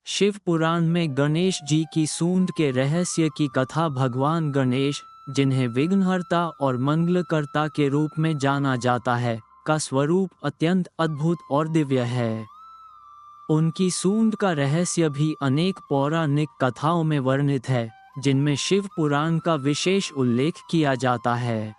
शिव पुराण में गणेश जी की सूंड के रहस्य की कथा भगवान गणेश, जिन्हें विघ्नहर्ता और मंगलकर्ता के रूप में जाना जाता है, का स्वरूप अत्यंत अद्भुत और दिव्य है। उनकी सूंड का रहस्य भी अनेक पौराणिक कथाओं में वर्णित है, जिनमें शिव पुराण का विशेष उल्लेख किया जाता है।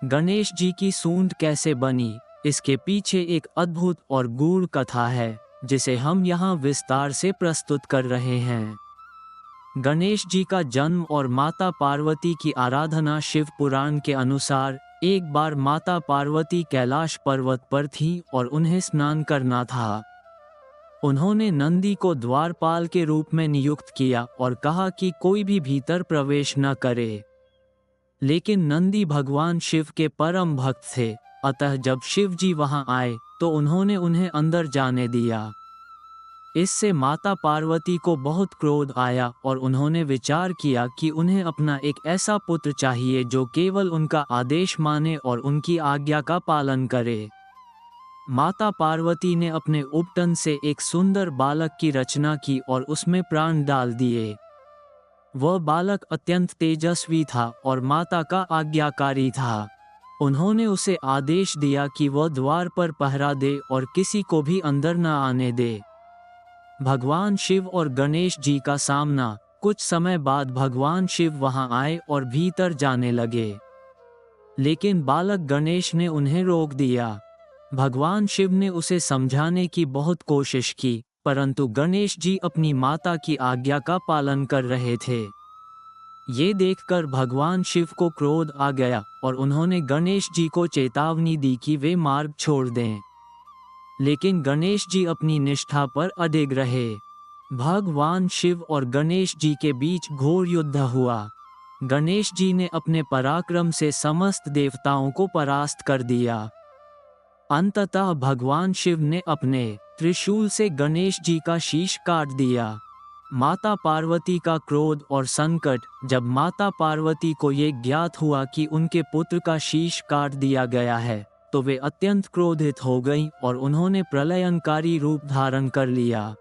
गणेश जी की सूंड कैसे बनी, इसके पीछे एक अद्भुत और गूढ़ कथा है, जिसे हम यहाँ विस्तार से प्रस्तुत कर रहे हैं। गणेश जी का जन्म और माता पार्वती की आराधना। शिव पुराण के अनुसार एक बार माता पार्वती कैलाश पर्वत पर थीं और उन्हें स्नान करना था। उन्होंने नंदी को द्वारपाल के रूप में नियुक्त किया और कहा कि कोई भी भीतर प्रवेश न करे। लेकिन नंदी भगवान शिव के परम भक्त थे, अतः जब शिव जी वहां आए तो उन्होंने उन्हें अंदर जाने दिया। इससे माता पार्वती को बहुत क्रोध आया और उन्होंने विचार किया कि उन्हें अपना एक ऐसा पुत्र चाहिए जो केवल उनका आदेश माने और उनकी आज्ञा का पालन करे। माता पार्वती ने अपने उपटन से एक सुंदर बालक की रचना की और उसमें प्राण डाल दिए। वह बालक अत्यंत तेजस्वी था और माता का आज्ञाकारी था। उन्होंने उसे आदेश दिया कि वह द्वार पर पहरा दे और किसी को भी अंदर न आने दे। भगवान शिव और गणेश जी का सामना। कुछ समय बाद भगवान शिव वहां आए और भीतर जाने लगे, लेकिन बालक गणेश ने उन्हें रोक दिया। भगवान शिव ने उसे समझाने की बहुत कोशिश की, परंतु गणेश जी अपनी माता की आज्ञा का पालन कर रहे थे। ये देखकर भगवान शिव को क्रोध आ गया और उन्होंने गणेश जी को चेतावनी दी कि वे मार्ग छोड़ दें। लेकिन गणेश जी अपनी निष्ठा पर अडिग रहे। भगवान शिव और गणेश जी के बीच घोर युद्ध हुआ। गणेश जी ने अपने पराक्रम से समस्त देवताओं को परास्त कर दिया। अंततः भगवान शिव ने अपने त्रिशूल से गणेश जी का शीश काट दिया। माता पार्वती का क्रोध और संकट। जब माता पार्वती को ये ज्ञात हुआ कि उनके पुत्र का शीश काट दिया गया है, तो वे अत्यंत क्रोधित हो गईं और उन्होंने प्रलयंकारी रूप धारण कर लिया।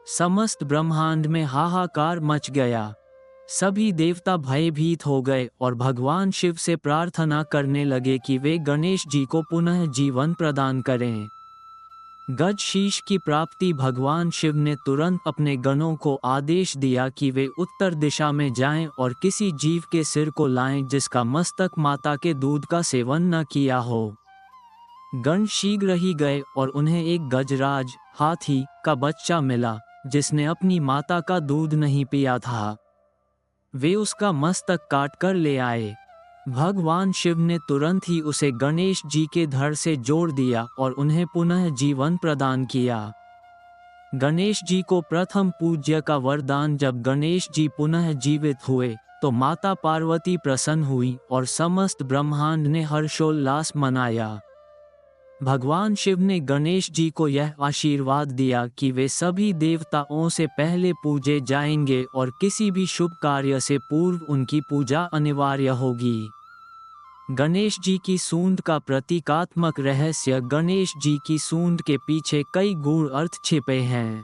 समस्त ब्रह्मांड में हाहाकार मच गया। सभी देवता भयभीत हो गए और भगवान शिव से प्रार्थना करने लगे कि वे गणेश जी को पुनः जीवन प्रदान करें। गज शीश की प्राप्ति भगवान शिव ने तुरंत अपने गणों को आदेश दिया कि वे उत्तर दिशा में जाएं और किसी जीव के सिर को लाएं जिसका मस्तक माता के दूध का सेवन न किया हो। गण शीघ्र ही गए और उन्हें एक गजराज हाथी का बच्चा मिला, जिसने अपनी माता का दूध नहीं पिया था। वे उसका मस्तक काट कर ले आए। भगवान शिव ने तुरंत ही उसे गणेश जी के धड़ से जोड़ दिया और उन्हें पुनः जीवन प्रदान किया। गणेश जी को प्रथम पूज्य का वरदान। जब गणेश जी पुनः जीवित हुए तो माता पार्वती प्रसन्न हुई और समस्त ब्रह्मांड ने हर्षोल्लास मनाया। भगवान शिव ने गणेश जी को यह आशीर्वाद दिया कि वे सभी देवताओं से पहले पूजे जाएंगे और किसी भी शुभ कार्य से पूर्व उनकी पूजा अनिवार्य होगी। गणेश जी की सूंड का प्रतीकात्मक रहस्य। गणेश जी की सूंड के पीछे कई गूढ़ अर्थ छिपे हैं।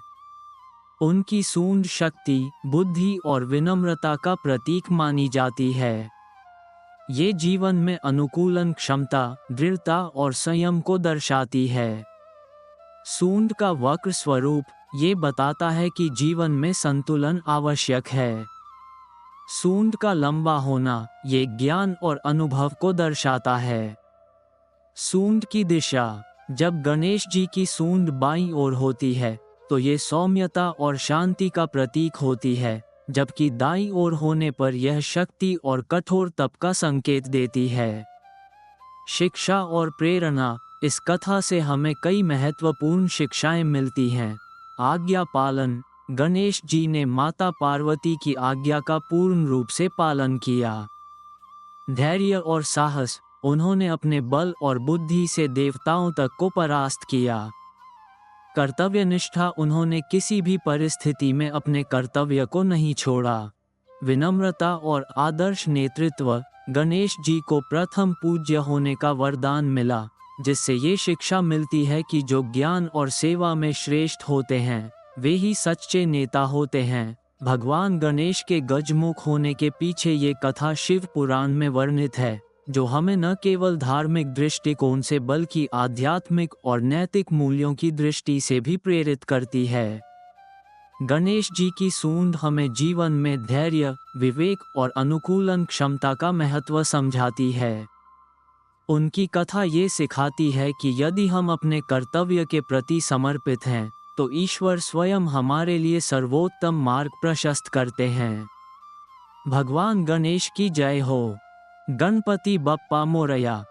उनकी सूंड शक्ति, बुद्धि और विनम्रता का प्रतीक मानी जाती है। ये जीवन में अनुकूलन क्षमता, दृढ़ता और संयम को दर्शाती है। सूंड का वक्र स्वरूप ये बताता है कि जीवन में संतुलन आवश्यक है। सूंड का लंबा होना ये ज्ञान और अनुभव को दर्शाता है। सूंड की दिशा। जब गणेश जी की सूंड बाईं ओर होती है तो ये सौम्यता और शांति का प्रतीक होती है, जबकि दाईं ओर होने पर यह शक्ति और कठोर तप का संकेत देती है। शिक्षा और प्रेरणा। इस कथा से हमें कई महत्वपूर्ण शिक्षाएं मिलती हैं। आज्ञा पालन। गणेश जी ने माता पार्वती की आज्ञा का पूर्ण रूप से पालन किया। धैर्य और साहस। उन्होंने अपने बल और बुद्धि से देवताओं तक को परास्त किया। कर्तव्यनिष्ठा। उन्होंने किसी भी परिस्थिति में अपने कर्तव्य को नहीं छोड़ा। विनम्रता और आदर्श नेतृत्व। गणेश जी को प्रथम पूज्य होने का वरदान मिला, जिससे ये शिक्षा मिलती है कि जो ज्ञान और सेवा में श्रेष्ठ होते हैं वे ही सच्चे नेता होते हैं। भगवान गणेश के गजमुख होने के पीछे ये कथा शिव पुराण में वर्णित है, जो हमें न केवल धार्मिक दृष्टिकोण से बल्कि आध्यात्मिक और नैतिक मूल्यों की दृष्टि से भी प्रेरित करती है। गणेश जी की सूंड हमें जीवन में धैर्य, विवेक और अनुकूलन क्षमता का महत्व समझाती है। उनकी कथा ये सिखाती है कि यदि हम अपने कर्तव्य के प्रति समर्पित हैं, तो ईश्वर स्वयं हमारे लिए सर्वोत्तम मार्ग प्रशस्त करते हैं। भगवान गणेश की जय हो। गणपति बप्पा मोरया।